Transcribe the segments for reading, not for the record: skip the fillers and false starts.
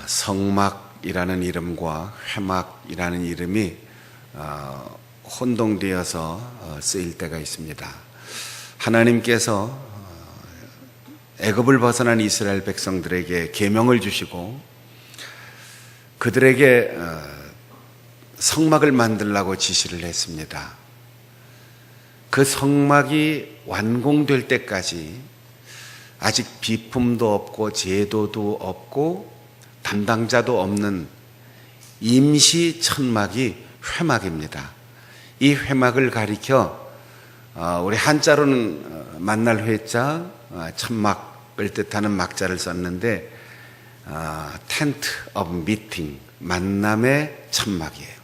성막이라는 이름과 회막이라는 이름이 혼동되어서 쓰일 때가 있습니다. 하나님께서 애굽을 벗어난 이스라엘 백성들에게 계명을 주시고 그들에게 성막을 만들라고 지시를 했습니다. 그 성막이 완공될 때까지 아직 비품도 없고 제도도 없고 담당자도 없는 임시 천막이 회막입니다. 이 회막을 가리켜 우리 한자로는 만날 회자, 천막을 뜻하는 막자를 썼는데 텐트 오브 미팅, 만남의 천막이에요.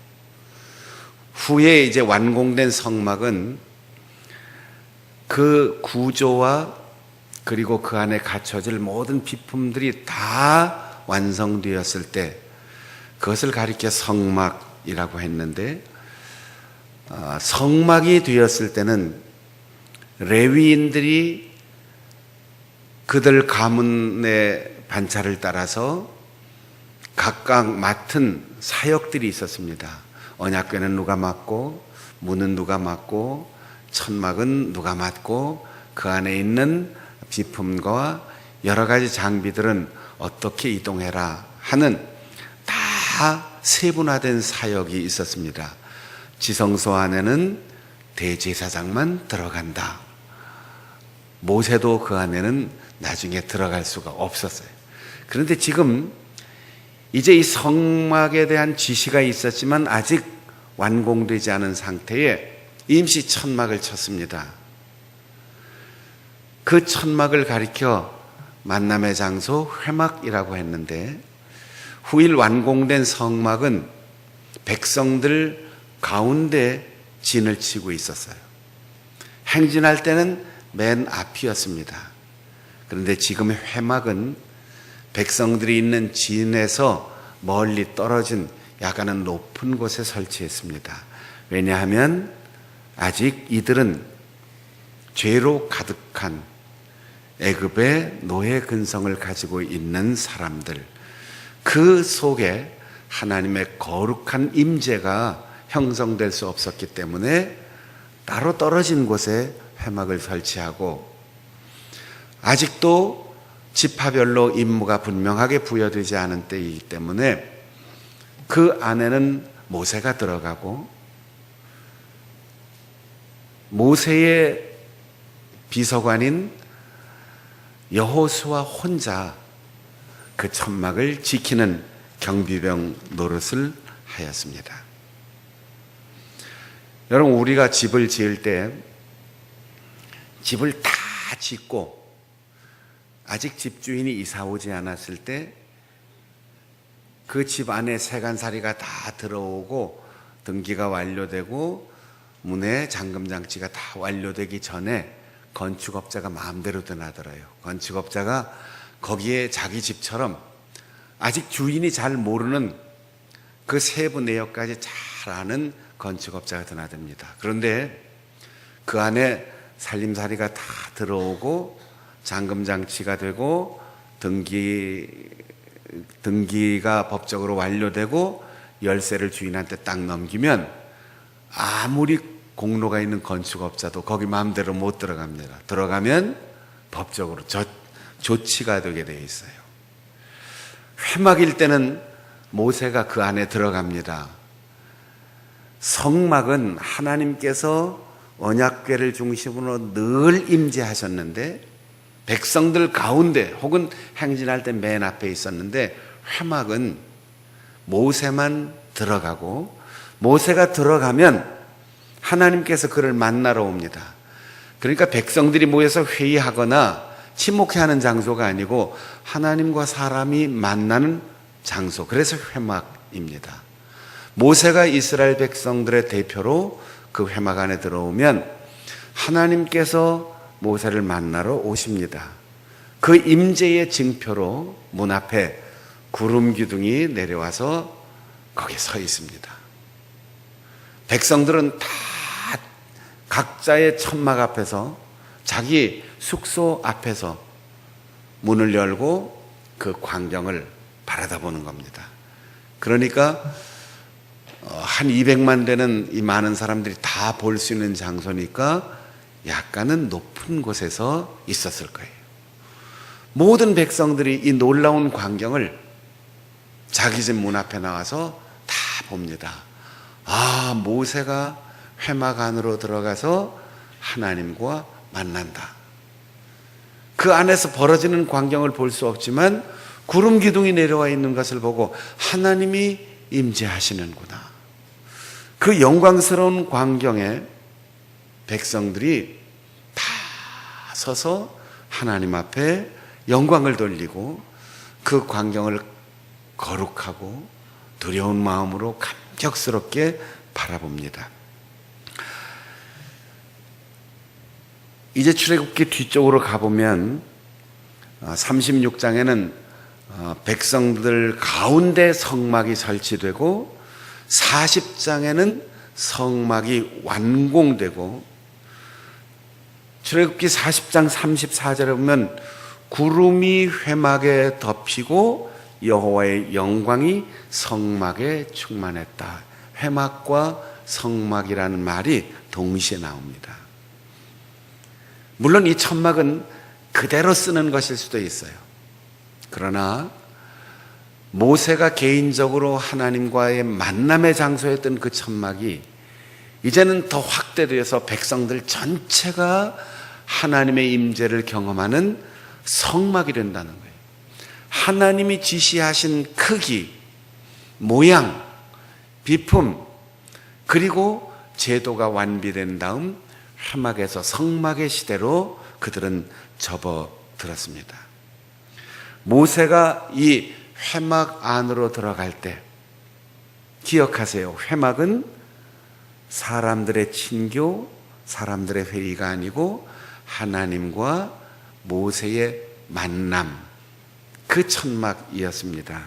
후에 이제 완공된 성막은 그 구조와 그리고 그 안에 갖춰질 모든 비품들이 다 완성되었을 때 그것을 가리켜 성막이라고 했는데, 성막이 되었을 때는 레위인들이 그들 가문의 반차를 따라서 각각 맡은 사역들이 있었습니다. 언약궤는 누가 맡고, 문은 누가 맡고, 천막은 누가 맡고, 그 안에 있는 비품과 여러 가지 장비들은 어떻게 이동해라 하는 다 세분화된 사역이 있었습니다. 지성소 안에는 대제사장만 들어간다. 모세도 그 안에는 나중에 들어갈 수가 없었어요. 그런데 지금 이제 이 성막에 대한 지시가 있었지만 아직 완공되지 않은 상태에 임시 천막을 쳤습니다. 그 천막을 가리켜 만남의 장소 회막이라고 했는데, 후일 완공된 성막은 백성들 가운데 진을 치고 있었어요. 행진할 때는 맨 앞이었습니다. 그런데 지금의 회막은 백성들이 있는 진에서 멀리 떨어진 약간은 높은 곳에 설치했습니다. 왜냐하면 아직 이들은 죄로 가득한 애굽의 노예 근성을 가지고 있는 사람들, 그 속에 하나님의 거룩한 임재가 형성될 수 없었기 때문에 따로 떨어진 곳에 회막을 설치하고, 아직도 지파별로 임무가 분명하게 부여되지 않은 때이기 때문에 그 안에는 모세가 들어가고 모세의 비서관인 여호수아 혼자 그 천막을 지키는 경비병 노릇을 하였습니다. 여러분, 우리가 집을 지을 때 집을 다 짓고 아직 집주인이 이사 오지 않았을 때 그 집 안에 세간살이가 다 들어오고 등기가 완료되고 문에 잠금장치가 다 완료되기 전에 건축업자가 마음대로 드나들어요. 건축업자가 거기에 자기 집처럼 아직 주인이 잘 모르는 그 세부 내역까지 잘 아는 건축업자가 드나듭니다. 그런데 그 안에 살림살이가 다 들어오고 잠금장치가 되고 등기가 법적으로 완료되고 열쇠를 주인한테 딱 넘기면 아무리 공로가 있는 건축업자도 거기 마음대로 못 들어갑니다. 들어가면 법적으로 조치가 되게 되어 있어요. 회막일 때는 모세가 그 안에 들어갑니다. 성막은 하나님께서 언약궤를 중심으로 늘 임재하셨는데 백성들 가운데 혹은 행진할 때 맨 앞에 있었는데, 회막은 모세만 들어가고 모세가 들어가면 하나님께서 그를 만나러 옵니다. 그러니까 백성들이 모여서 회의하거나 침묵해하는 장소가 아니고 하나님과 사람이 만나는 장소, 그래서 회막입니다. 모세가 이스라엘 백성들의 대표로 그 회막 안에 들어오면 하나님께서 모세를 만나러 오십니다. 그 임재의 징표로 문 앞에 구름 기둥이 내려와서 거기에 서 있습니다. 백성들은 다 각자의 천막 앞에서 자기 숙소 앞에서 문을 열고 그 광경을 바라다 보는 겁니다. 그러니까 한 200만 되는 이 많은 사람들이 다 볼 수 있는 장소니까 약간은 높은 곳에서 있었을 거예요. 모든 백성들이 이 놀라운 광경을 자기 집 문 앞에 나와서 다 봅니다. 아, 모세가 회막 안으로 들어가서 하나님과 만난다. 그 안에서 벌어지는 광경을 볼 수 없지만 구름 기둥이 내려와 있는 것을 보고 하나님이 임재하시는구나. 그 영광스러운 광경에 백성들이 다 서서 하나님 앞에 영광을 돌리고 그 광경을 거룩하고 두려운 마음으로 감격스럽게 바라봅니다. 이제 출애굽기 뒤쪽으로 가보면 36장에는 백성들 가운데 성막이 설치되고 40장에는 성막이 완공되고 출애굽기 40장 34절에 보면 구름이 회막에 덮이고 여호와의 영광이 성막에 충만했다. 회막과 성막이라는 말이 동시에 나옵니다. 물론 이 천막은 그대로 쓰는 것일 수도 있어요. 그러나 모세가 개인적으로 하나님과의 만남의 장소였던 그 천막이 이제는 더 확대되어서 백성들 전체가 하나님의 임재를 경험하는 성막이 된다는 거예요. 하나님이 지시하신 크기, 모양, 비품, 그리고 제도가 완비된 다음 회막에서 성막의 시대로 그들은 접어들었습니다. 모세가 이 회막 안으로 들어갈 때 기억하세요. 회막은 사람들의 친교, 사람들의 회의가 아니고 하나님과 모세의 만남, 그 천막이었습니다.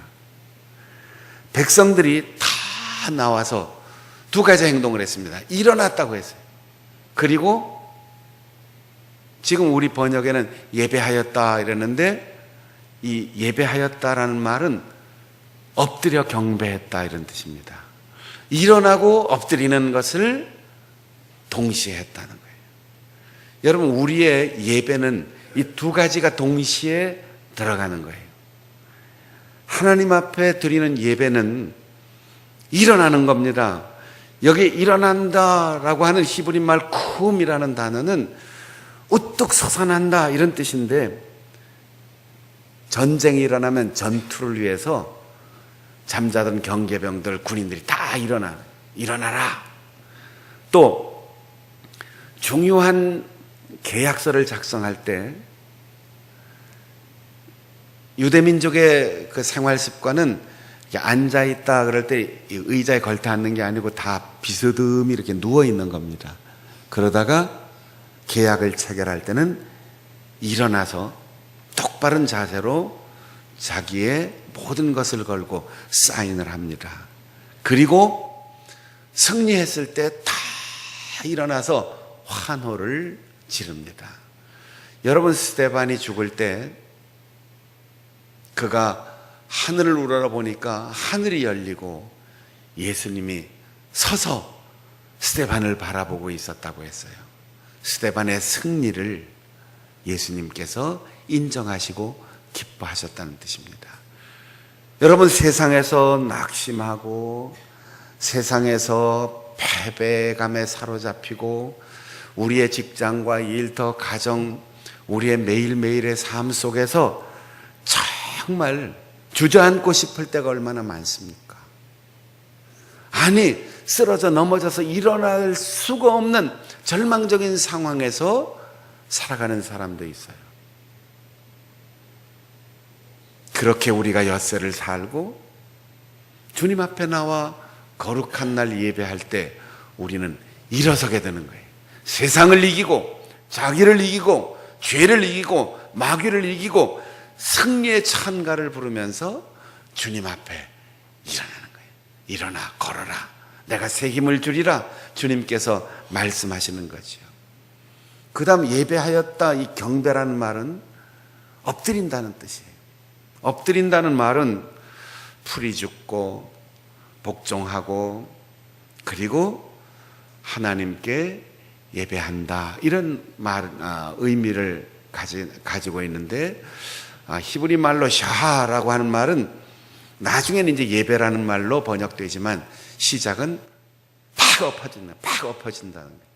백성들이 다 나와서 두 가지 행동을 했습니다. 일어났다고 했어요. 그리고 지금 우리 번역에는 예배하였다 이랬는데 이 예배하였다라는 말은 엎드려 경배했다 이런 뜻입니다. 일어나고 엎드리는 것을 동시에 했다는 거예요. 여러분, 우리의 예배는 이 두 가지가 동시에 들어가는 거예요. 하나님 앞에 드리는 예배는 일어나는 겁니다. 여기 일어난다라고 하는 히브리 말 쿰이라는 단어는 우뚝 솟아난다 이런 뜻인데, 전쟁이 일어나면 전투를 위해서 잠자던 경계병들, 군인들이 다 일어나라. 또 중요한 계약서를 작성할 때 유대민족의 그 생활 습관은 앉아있다 그럴 때 의자에 걸터 앉는 게 아니고 다 비스듬히 이렇게 누워있는 겁니다. 그러다가 계약을 체결할 때는 일어나서 똑바른 자세로 자기의 모든 것을 걸고 사인을 합니다. 그리고 승리했을 때 다 일어나서 환호를 지릅니다. 여러분, 스데반이 죽을 때 그가 하늘을 우러러보니까 하늘이 열리고 예수님이 서서 스데반을 바라보고 있었다고 했어요. 스데반의 승리를 예수님께서 인정하시고 기뻐하셨다는 뜻입니다. 여러분, 세상에서 낙심하고 세상에서 패배감에 사로잡히고 우리의 직장과 일터, 가정, 우리의 매일매일의 삶 속에서 정말 주저앉고 싶을 때가 얼마나 많습니까? 아니, 쓰러져 넘어져서 일어날 수가 없는 절망적인 상황에서 살아가는 사람도 있어요. 그렇게 우리가 엿새를 살고 주님 앞에 나와 거룩한 날 예배할 때 우리는 일어서게 되는 거예요. 세상을 이기고 자기를 이기고 죄를 이기고 마귀를 이기고 승리의 찬가를 부르면서 주님 앞에 일어나는 거예요. 일어나, 걸어라. 내가 새 힘을 주리라. 주님께서 말씀하시는 거죠. 그 다음 예배하였다, 이 경배라는 말은 엎드린다는 뜻이에요. 엎드린다는 말은 풀이 죽고 복종하고 그리고 하나님께 예배한다, 이런 의미를 가지고 있는데, 히브리 말로 샤라고 하는 말은 나중에는 이제 예배라는 말로 번역되지만 시작은 팍 엎어진다는 거예요.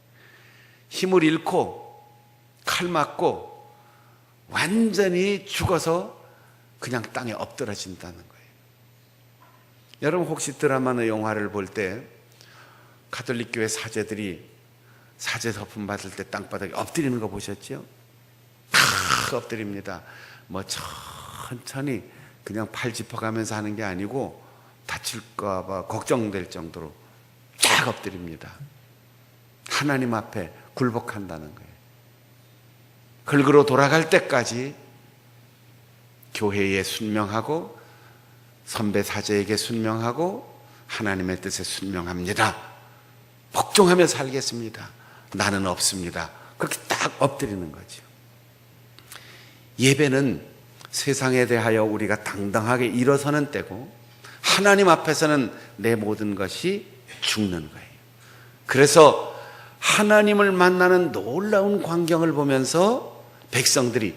힘을 잃고 칼 맞고 완전히 죽어서 그냥 땅에 엎드러진다는 거예요. 여러분 혹시 드라마나 영화를 볼 때 가톨릭 교회 사제들이 사제 서품 받을 때 땅바닥에 엎드리는 거 보셨죠? 팍 엎드립니다. 뭐 천천히 그냥 팔 짚어가면서 하는 게 아니고 다칠까 봐 걱정될 정도로 쫙 엎드립니다. 하나님 앞에 굴복한다는 거예요. 긁으로 돌아갈 때까지 교회에 순명하고 선배 사제에게 순명하고 하나님의 뜻에 순명합니다. 복종하며 살겠습니다. 나는 없습니다. 그렇게 딱 엎드리는 거죠. 예배는 세상에 대하여 우리가 당당하게 일어서는 때고, 하나님 앞에서는 내 모든 것이 죽는 거예요. 그래서 하나님을 만나는 놀라운 광경을 보면서 백성들이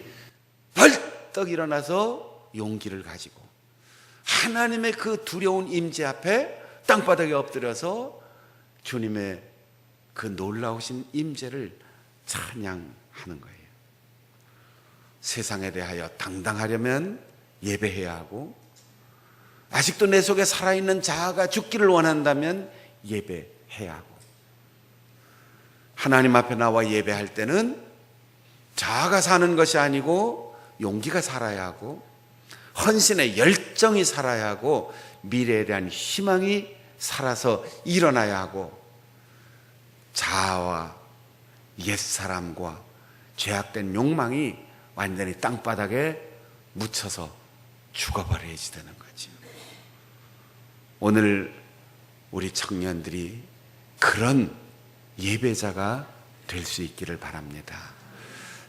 벌떡 일어나서 용기를 가지고 하나님의 그 두려운 임재 앞에 땅바닥에 엎드려서 주님의 그 놀라우신 임재를 찬양하는 거예요. 세상에 대하여 당당하려면 예배해야 하고, 아직도 내 속에 살아있는 자아가 죽기를 원한다면 예배해야 하고, 하나님 앞에 나와 예배할 때는 자아가 사는 것이 아니고 용기가 살아야 하고, 헌신의 열정이 살아야 하고, 미래에 대한 희망이 살아서 일어나야 하고, 자아와 옛사람과 죄악된 욕망이 완전히 땅바닥에 묻혀서 죽어버려야지 되는 거죠. 오늘 우리 청년들이 그런 예배자가 될 수 있기를 바랍니다.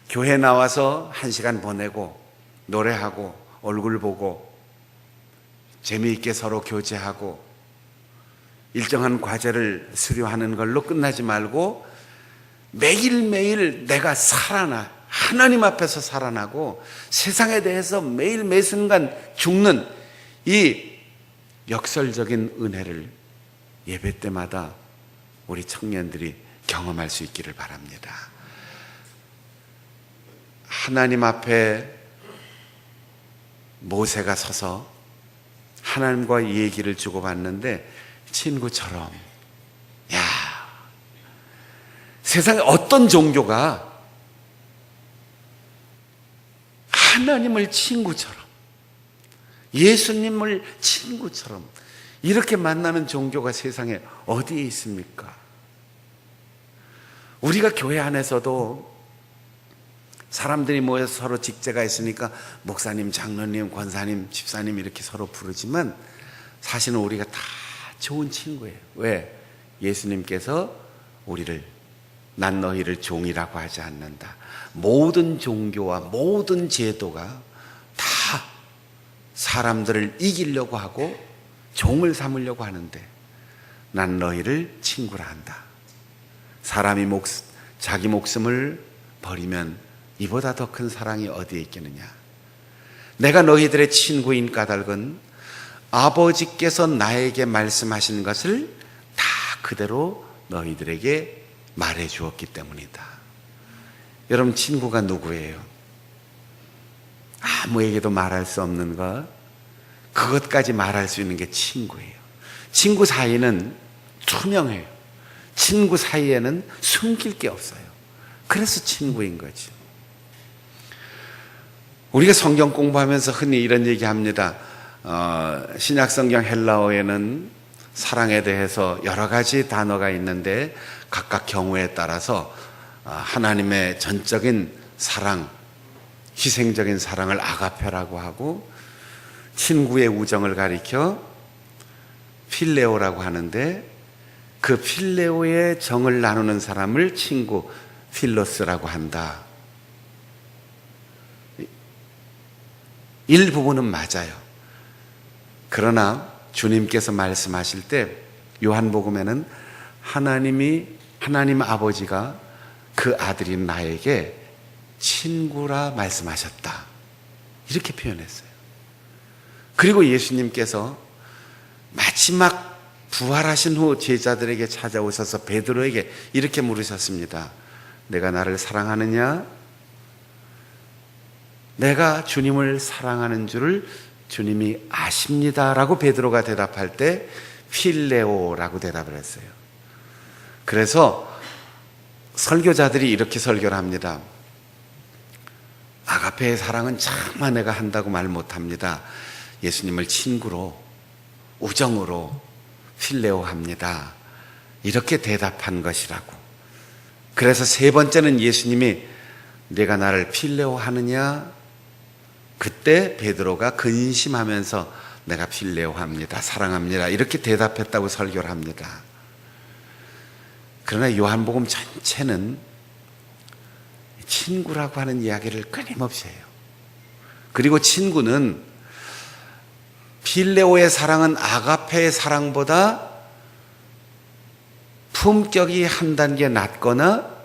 교회 나와서 1시간 보내고 노래하고 얼굴 보고 재미있게 서로 교제하고 일정한 과제를 수료하는 걸로 끝나지 말고 매일매일 내가 살아나, 하나님 앞에서 살아나고 세상에 대해서 매일 매순간 죽는 이 역설적인 은혜를 예배 때마다 우리 청년들이 경험할 수 있기를 바랍니다. 하나님 앞에 모세가 서서 하나님과 이 얘기를 주고받는데 친구처럼, 야, 세상에 어떤 종교가 하나님을 친구처럼, 예수님을 친구처럼 이렇게 만나는 종교가 세상에 어디에 있습니까? 우리가 교회 안에서도 사람들이 모여서 서로 직제가 있으니까 목사님, 장로님, 권사님, 집사님 이렇게 서로 부르지만 사실은 우리가 다 좋은 친구예요. 왜? 예수님께서 우리를 난 너희를 종이라고 하지 않는다. 모든 종교와 모든 제도가 다 사람들을 이기려고 하고 종을 삼으려고 하는데 난 너희를 친구라 한다. 사람이 자기 목숨을 버리면 이보다 더 큰 사랑이 어디에 있겠느냐. 내가 너희들의 친구인 까닭은 아버지께서 나에게 말씀하신 것을 다 그대로 너희들에게 말해 주었기 때문이다. 여러분, 친구가 누구예요? 아무에게도 말할 수 없는 것, 그것까지 말할 수 있는 게 친구예요. 친구 사이는 투명해요. 친구 사이에는 숨길 게 없어요. 그래서 친구인 거죠. 우리가 성경 공부하면서 흔히 이런 얘기합니다. 신약성경 헬라어에는 사랑에 대해서 여러 가지 단어가 있는데 각각 경우에 따라서 하나님의 전적인 사랑, 희생적인 사랑을 아가페라고 하고, 친구의 우정을 가리켜 필레오라고 하는데, 그 필레오의 정을 나누는 사람을 친구 필로스라고 한다. 일부분은 맞아요. 그러나 주님께서 말씀하실 때 요한복음에는 하나님 아버지가 그 아들인 나에게 친구라 말씀하셨다, 이렇게 표현했어요. 그리고 예수님께서 마지막 부활하신 후 제자들에게 찾아오셔서 베드로에게 이렇게 물으셨습니다. 내가 나를 사랑하느냐? 내가 주님을 사랑하는 줄을 주님이 아십니다 라고 베드로가 대답할 때 필레오라고 대답을 했어요. 그래서 설교자들이 이렇게 설교를 합니다. 아가페의 사랑은 차마 내가 한다고 말 못합니다. 예수님을 친구로, 우정으로 필레오 합니다, 이렇게 대답한 것이라고. 그래서 세 번째는 예수님이 내가 나를 필레오 하느냐? 그때 베드로가 근심하면서 내가 필레오 합니다, 사랑합니다, 이렇게 대답했다고 설교를 합니다. 그러나 요한복음 전체는 친구라고 하는 이야기를 끊임없이 해요. 그리고 친구는 필레오의 사랑은 아가페의 사랑보다 품격이 한 단계 낮거나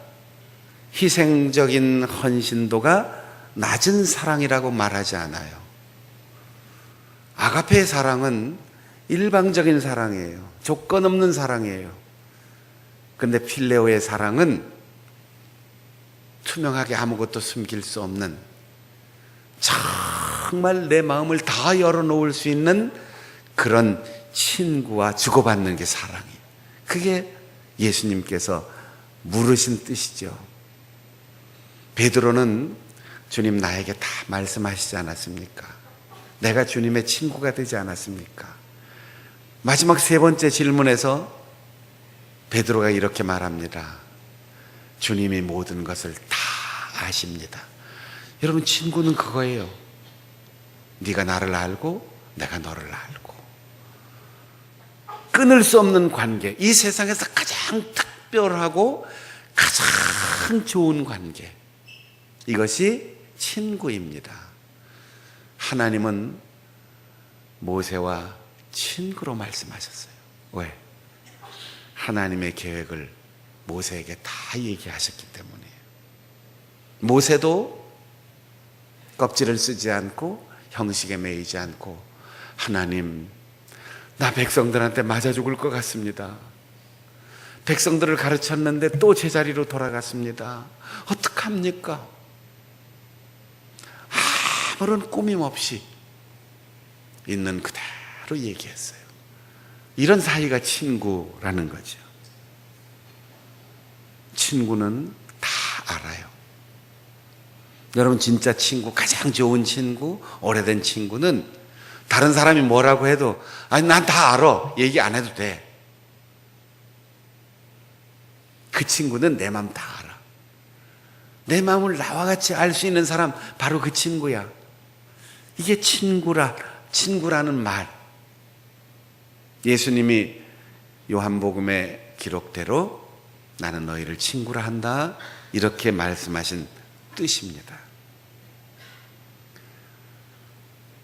희생적인 헌신도가 낮은 사랑이라고 말하지 않아요. 아가페의 사랑은 일방적인 사랑이에요. 조건 없는 사랑이에요. 그런데 필레오의 사랑은 투명하게 아무것도 숨길 수 없는, 정말 내 마음을 다 열어놓을 수 있는 그런 친구와 주고받는 게 사랑이에요. 그게 예수님께서 물으신 뜻이죠. 베드로는 주님 나에게 다 말씀하시지 않았습니까? 내가 주님의 친구가 되지 않았습니까? 마지막 세 번째 질문에서 베드로가 이렇게 말합니다. 주님이 모든 것을 다 아십니다. 여러분, 친구는 그거예요. 네가 나를 알고 내가 너를 알고, 끊을 수 없는 관계, 이 세상에서 가장 특별하고 가장 좋은 관계, 이것이 친구입니다. 하나님은 모세와 친구로 말씀하셨어요. 왜? 하나님의 계획을 모세에게 다 얘기하셨기 때문이에요. 모세도 껍질을 쓰지 않고 형식에 매이지 않고, 하나님, 나 백성들한테 맞아 죽을 것 같습니다. 백성들을 가르쳤는데 또 제자리로 돌아갔습니다. 어떡합니까? 아무런 꾸밈 없이 있는 그대로 얘기했어요. 이런 사이가 친구라는 거죠. 친구는 다 알아요. 여러분, 진짜 친구, 가장 좋은 친구, 오래된 친구는 다른 사람이 뭐라고 해도 아니 난 다 알아, 얘기 안 해도 돼. 그 친구는 내 마음 다 알아. 내 마음을 나와 같이 알 수 있는 사람, 바로 그 친구야. 이게 친구라는 말. 예수님이 요한복음의 기록대로 나는 너희를 친구라 한다, 이렇게 말씀하신 뜻입니다.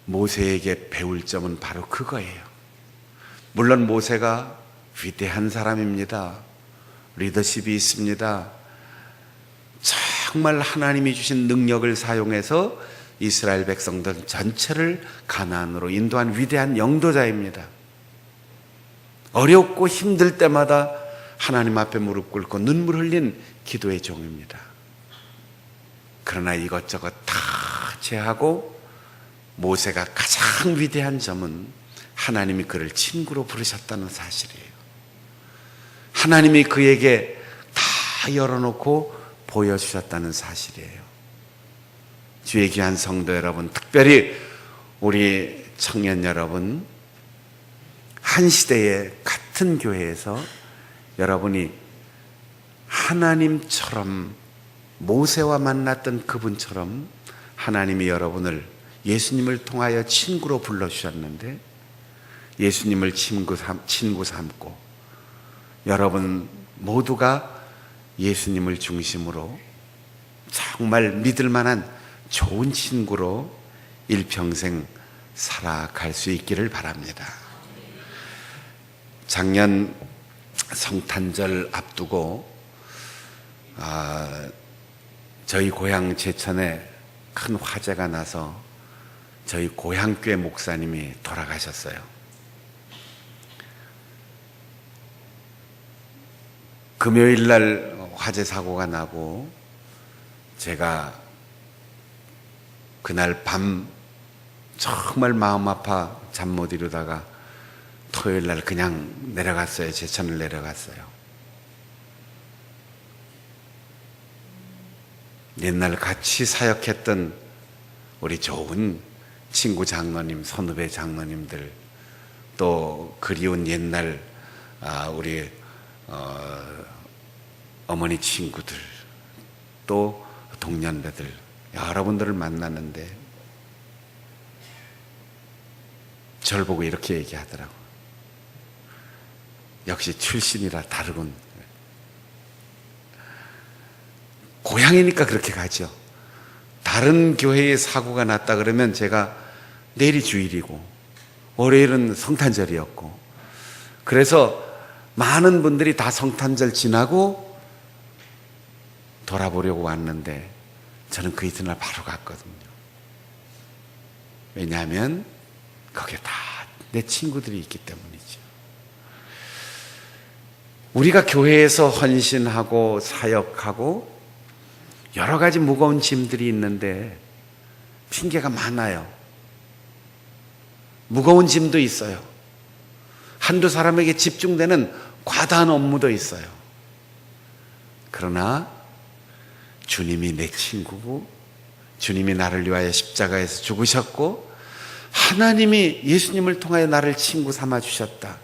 모세에게 배울 점은 바로 그거예요. 물론 모세가 위대한 사람입니다. 리더십이 있습니다. 정말 하나님이 주신 능력을 사용해서 이스라엘 백성들 전체를 가나안으로 인도한 위대한 영도자입니다. 어렵고 힘들 때마다 하나님 앞에 무릎 꿇고 눈물 흘린 기도의 종입니다. 그러나 이것저것 다 제하고 모세가 가장 위대한 점은 하나님이 그를 친구로 부르셨다는 사실이에요. 하나님이 그에게 다 열어놓고 보여주셨다는 사실이에요. 주의 귀한 성도 여러분, 특별히 우리 청년 여러분, 한 시대에 같은 교회에서 여러분이 하나님처럼, 모세와 만났던 그분처럼 하나님이 여러분을, 예수님을 통하여 친구로 불러주셨는데 예수님을 친구 삼고 여러분 모두가 예수님을 중심으로 정말 믿을 만한 좋은 친구로 일평생 살아갈 수 있기를 바랍니다. 작년 성탄절 앞두고 저희 고향 제천에 큰 화재가 나서 저희 고향교회 목사님이 돌아가셨어요. 금요일 날 화재 사고가 나고 제가 그날 밤 정말 마음 아파 잠 못 이루다가 토요일 날 그냥 내려갔어요. 제천을 내려갔어요. 옛날 같이 사역했던 우리 좋은 친구 장로님, 선후배 장로님들, 또 그리운 옛날 우리 어머니 친구들, 또 동년배들, 여러분들을 만났는데 저를 보고 이렇게 얘기하더라고. 역시 출신이라 다르군. 고향이니까 그렇게 가죠. 다른 교회에 사고가 났다 그러면 제가 내일이 주일이고 월요일은 성탄절이었고, 그래서 많은 분들이 다 성탄절 지나고 돌아보려고 왔는데 저는 그 이튿날 바로 갔거든요. 왜냐하면 거기에 다 내 친구들이 있기 때문이죠. 우리가 교회에서 헌신하고 사역하고 여러 가지 무거운 짐들이 있는데 핑계가 많아요. 무거운 짐도 있어요. 한두 사람에게 집중되는 과다한 업무도 있어요. 그러나 주님이 내 친구고, 주님이 나를 위하여 십자가에서 죽으셨고, 하나님이 예수님을 통하여 나를 친구 삼아 주셨다,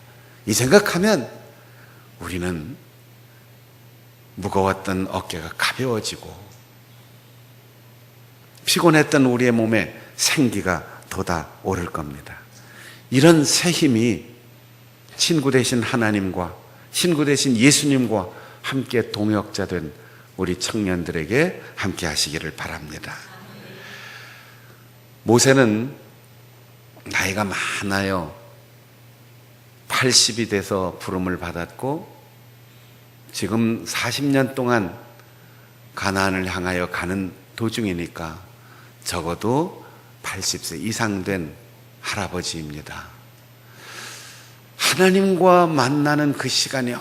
이 생각하면 우리는 무거웠던 어깨가 가벼워지고 피곤했던 우리의 몸에 생기가 돋아오를 겁니다. 이런 새 힘이 친구 되신 하나님과 친구 되신 예수님과 함께 동역자 된 우리 청년들에게 함께 하시기를 바랍니다. 모세는 나이가 많아요. 80이 돼서 부름을 받았고 지금 40년 동안 가나안을 향하여 가는 도중이니까 적어도 80세 이상 된 할아버지입니다. 하나님과 만나는 그 시간이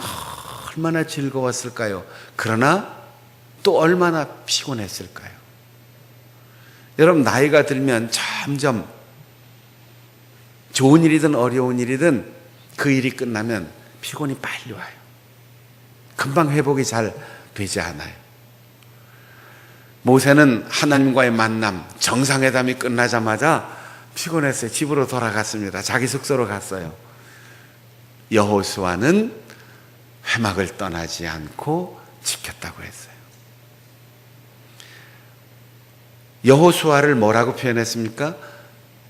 얼마나 즐거웠을까요? 그러나 또 얼마나 피곤했을까요? 여러분, 나이가 들면 점점 좋은 일이든 어려운 일이든 그 일이 끝나면 피곤이 빨리 와요. 금방 회복이 잘 되지 않아요. 모세는 하나님과의 만남, 정상회담이 끝나자마자 피곤했어요. 집으로 돌아갔습니다. 자기 숙소로 갔어요. 여호수아는 회막을 떠나지 않고 지켰다고 했어요. 여호수아를 뭐라고 표현했습니까?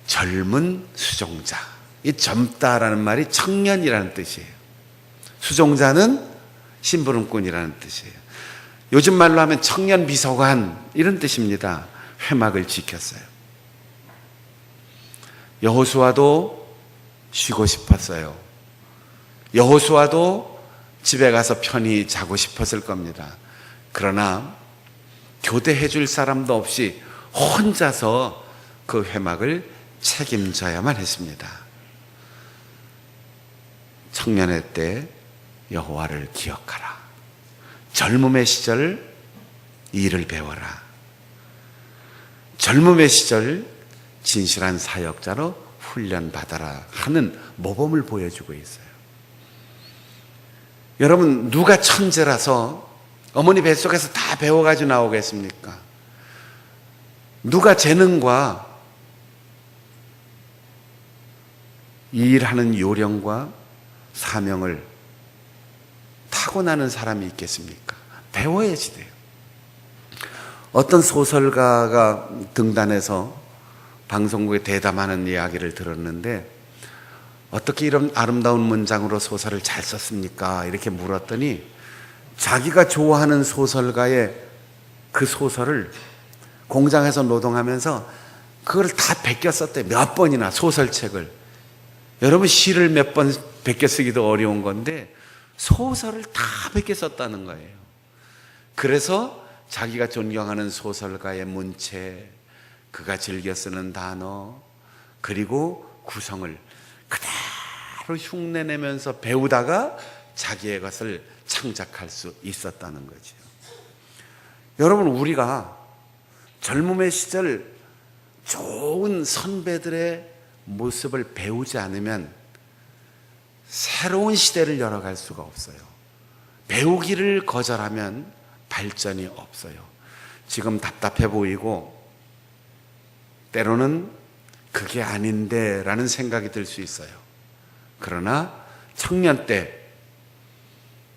젊은 수종자. 이 젊다라는 말이 청년이라는 뜻이에요. 수종자는 심부름꾼이라는 뜻이에요. 요즘 말로 하면 청년 비서관, 이런 뜻입니다. 회막을 지켰어요. 여호수아도 쉬고 싶었어요. 여호수아도 집에 가서 편히 자고 싶었을 겁니다. 그러나 교대해 줄 사람도 없이 혼자서 그 회막을 책임져야만 했습니다. 청년의 때 여호와를 기억하라. 젊음의 시절 일을 배워라. 젊음의 시절 진실한 사역자로 훈련받아라 하는 모범을 보여주고 있어요. 여러분, 누가 천재라서 어머니 뱃속에서 다 배워가지고 나오겠습니까? 누가 재능과 이 일하는 요령과 사명을 타고나는 사람이 있겠습니까? 배워야지 돼요. 어떤 소설가가 등단해서 방송국에 대담하는 이야기를 들었는데, 어떻게 이런 아름다운 문장으로 소설을 잘 썼습니까? 이렇게 물었더니 자기가 좋아하는 소설가의 그 소설을 공장에서 노동하면서 그걸 다 베껴 썼대. 몇 번이나 소설책을. 여러분 시를 몇 번 베껴 쓰기도 어려운 건데 소설을 다 베껴 썼다는 거예요. 그래서 자기가 존경하는 소설가의 문체, 그가 즐겨 쓰는 단어, 그리고 구성을 그대로 흉내내면서 배우다가 자기의 것을 창작할 수 있었다는 거죠. 여러분, 우리가 젊음의 시절 좋은 선배들의 모습을 배우지 않으면 새로운 시대를 열어갈 수가 없어요. 배우기를 거절하면 발전이 없어요. 지금 답답해 보이고 때로는 그게 아닌데 라는 생각이 들 수 있어요. 그러나 청년 때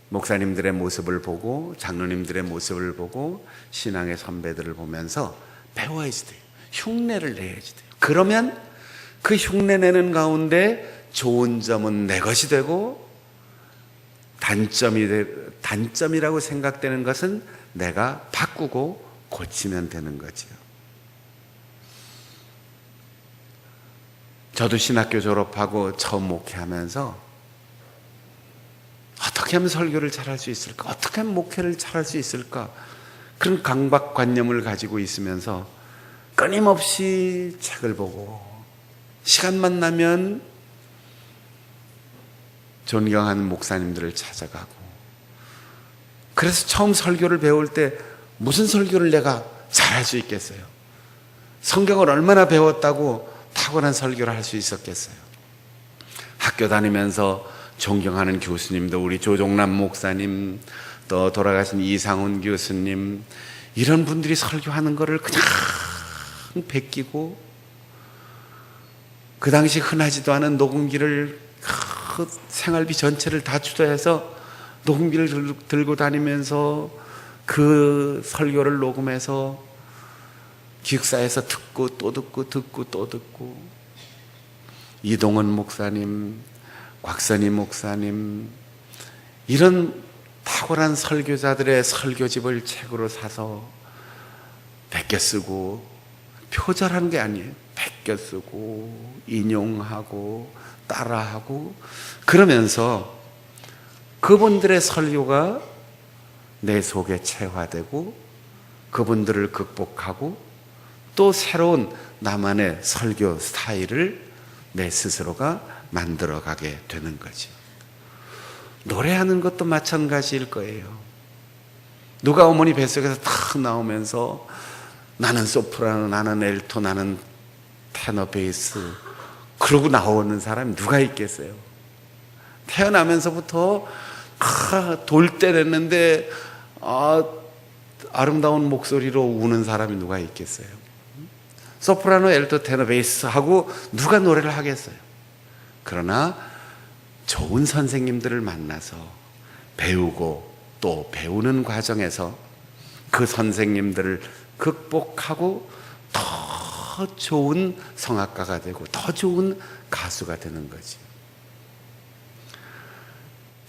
목사님들의 모습을 보고 장로님들의 모습을 보고 신앙의 선배들을 보면서 배워야지 돼요. 흉내를 내야지 돼요. 그러면 그 흉내내는 가운데 좋은 점은 내 것이 되고 단점이라고 생각되는 것은 내가 바꾸고 고치면 되는 거지요. 저도 신학교 졸업하고 처음 목회하면서 어떻게 하면 설교를 잘할 수 있을까? 어떻게 하면 목회를 잘할 수 있을까? 그런 강박관념을 가지고 있으면서 끊임없이 책을 보고 시간만 나면 존경하는 목사님들을 찾아가고, 그래서 처음 설교를 배울 때 무슨 설교를 내가 잘할 수 있겠어요? 성경을 얼마나 배웠다고 탁월한 설교를 할 수 있었겠어요? 학교 다니면서 존경하는 교수님도 우리 조종남 목사님, 또 돌아가신 이상훈 교수님, 이런 분들이 설교하는 거를 그냥 베끼고 그 당시 흔하지도 않은 녹음기를 그 생활비 전체를 다 투자해서 녹음기를 들고 다니면서 그 설교를 녹음해서 기숙사에서 듣고 또 듣고 듣고 또 듣고, 이동원 목사님, 곽선희 목사님, 이런 탁월한 설교자들의 설교집을 책으로 사서 베껴 쓰고, 표절하는 게 아니에요. 베껴 쓰고 인용하고 따라하고, 그러면서 그분들의 설교가 내 속에 체화되고 그분들을 극복하고 또 새로운 나만의 설교 스타일을 내 스스로가 만들어가게 되는 거죠. 노래하는 것도 마찬가지일 거예요. 누가 어머니 뱃속에서 탁 나오면서 나는 소프라노, 나는 엘토, 나는 테너 베이스 그러고 나오는 사람이 누가 있겠어요? 태어나면서부터 돌 때 됐는데 아름다운 목소리로 우는 사람이 누가 있겠어요? 소프라노, 엘토, 테너 베이스 하고 누가 노래를 하겠어요? 그러나 좋은 선생님들을 만나서 배우고 또 배우는 과정에서 그 선생님들을 극복하고 더 좋은 성악가가 되고 더 좋은 가수가 되는 거지.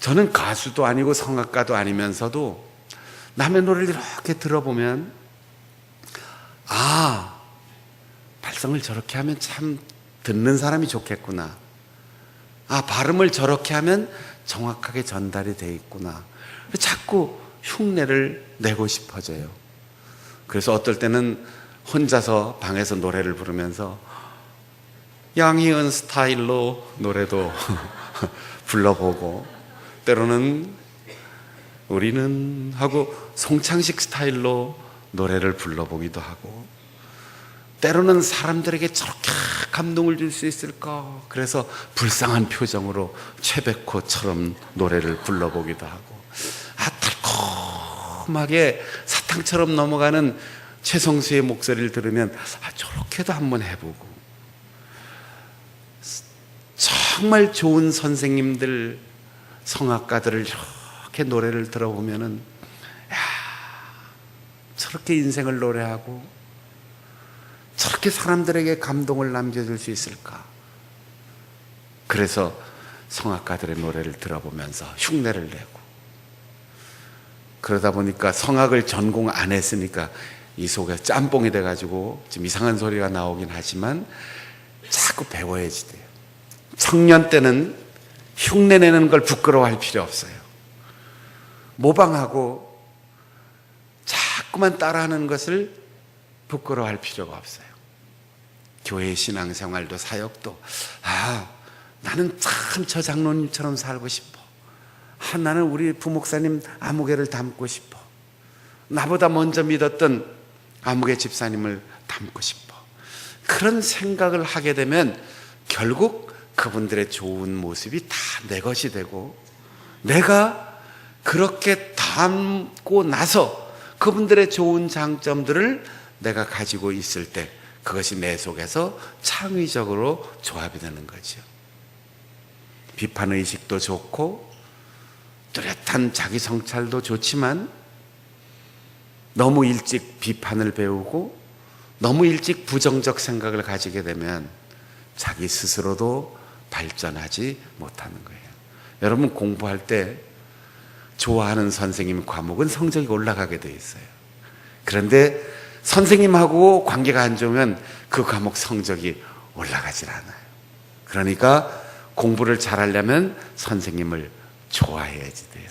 저는 가수도 아니고 성악가도 아니면서도 남의 노래를 이렇게 들어보면 발성을 저렇게 하면 참 듣는 사람이 좋겠구나. 발음을 저렇게 하면 정확하게 전달이 돼 있구나. 자꾸 흉내를 내고 싶어져요. 그래서 어떨 때는 혼자서 방에서 노래를 부르면서 양희은 스타일로 노래도 불러보고, 때로는 우리는 하고 송창식 스타일로 노래를 불러보기도 하고, 때로는 사람들에게 저렇게 감동을 줄 수 있을까? 그래서 불쌍한 표정으로 최백호처럼 노래를 불러보기도 하고, 달콤하게 사탕처럼 넘어가는 최성수의 목소리를 들으면 저렇게도 한번 해보고, 정말 좋은 선생님들, 성악가들을 이렇게 노래를 들어보면은 저렇게 인생을 노래하고 저렇게 사람들에게 감동을 남겨줄 수 있을까? 그래서 성악가들의 노래를 들어보면서 흉내를 내고, 그러다 보니까 성악을 전공 안 했으니까 이 속에 짬뽕이 돼가지고 지금 이상한 소리가 나오긴 하지만 자꾸 배워야지 돼요. 청년 때는 흉내내는 걸 부끄러워할 필요 없어요. 모방하고 자꾸만 따라하는 것을 부끄러워할 필요가 없어요. 교회 신앙생활도 사역도 나는 참 저 장로님처럼 살고 싶어. 나는 우리 부목사님 아무개를 닮고 싶어. 나보다 먼저 믿었던 아무개 집사님을 닮고 싶어. 그런 생각을 하게 되면 결국 그분들의 좋은 모습이 다 내 것이 되고, 내가 그렇게 닮고 나서 그분들의 좋은 장점들을 내가 가지고 있을 때 그것이 내 속에서 창의적으로 조합이 되는 거죠. 비판의식도 좋고 뚜렷한 자기 성찰도 좋지만 너무 일찍 비판을 배우고 너무 일찍 부정적 생각을 가지게 되면 자기 스스로도 발전하지 못하는 거예요. 여러분, 공부할 때 좋아하는 선생님 과목은 성적이 올라가게 돼 있어요. 그런데 선생님하고 관계가 안 좋으면 그 과목 성적이 올라가질 않아요. 그러니까 공부를 잘하려면 선생님을 좋아해야지 돼요.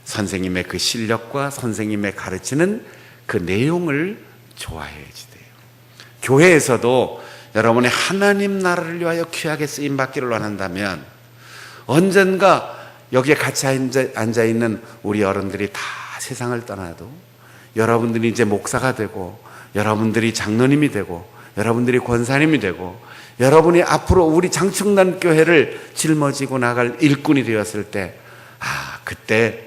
선생님의 그 실력과 선생님의 가르치는 그 내용을 좋아해야지 돼요. 교회에서도 여러분이 하나님 나라를 위하여 귀하게 쓰임받기를 원한다면 언젠가 여기에 같이 앉아있는 우리 어른들이 다 세상을 떠나도 여러분들이 이제 목사가 되고 여러분들이 장로님이 되고 여러분들이 권사님이 되고 여러분이 앞으로 우리 장충단 교회를 짊어지고 나갈 일꾼이 되었을 때 그때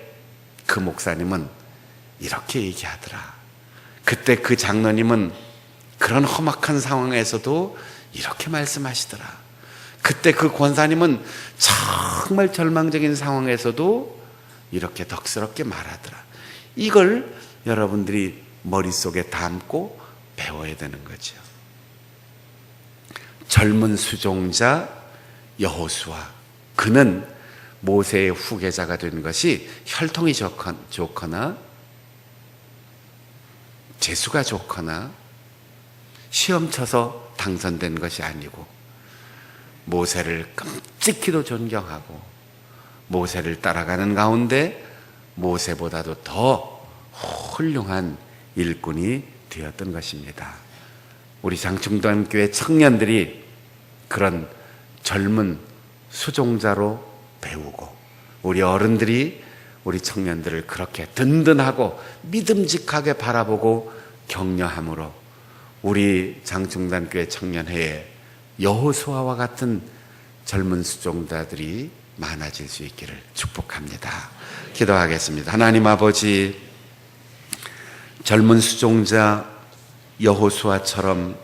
그 목사님은 이렇게 얘기하더라. 그때 그 장로님은 그런 험악한 상황에서도 이렇게 말씀하시더라. 그때 그 권사님은 정말 절망적인 상황에서도 이렇게 덕스럽게 말하더라. 이걸 여러분들이 머릿속에 담고 배워야 되는 거죠. 젊은 수종자 여호수아, 그는 모세의 후계자가 된 것이 혈통이 좋거나 재수가 좋거나 시험 쳐서 당선된 것이 아니고 모세를 끔찍히도 존경하고 모세를 따라가는 가운데 모세보다도 더 훌륭한 일꾼이 되었던 것입니다. 우리 장충단 교회 청년들이 그런 젊은 수종자로 배우고 우리 어른들이 우리 청년들을 그렇게 든든하고 믿음직하게 바라보고 격려함으로 우리 장충단 교회 청년회에 여호수아와 같은 젊은 수종자들이 많아질 수 있기를 축복합니다. 기도하겠습니다. 하나님 아버지, 젊은 수종자 여호수아처럼